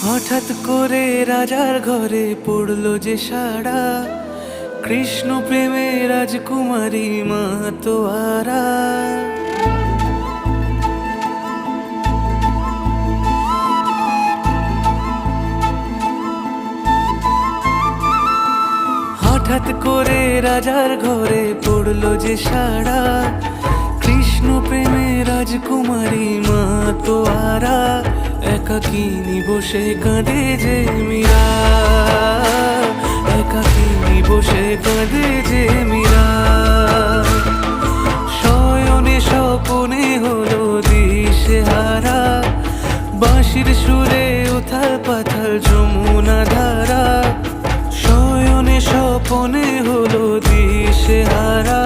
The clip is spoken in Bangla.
হঠাৎ করে রাজার ঘরে পড়লো যে সাড়া, কৃষ্ণ প্রেমে রাজকুমারী মাতোয়ারা। হঠাৎ করে রাজার ঘরে পড়লো যে সাড়া, কৃষ্ণ প্রেমে রাজকুমারী মাতোয়ারা। একাকিনী বসে কাঁদে যে মীরা, একাকিনী বসে কাঁদে যে মীরা। শয়নে স্বপনে হলো দিশেহারা, বাঁশির সুরে উথাল পাথাল যমুনা ধারা। শয়নে স্বপনে হলো দিশেহারা,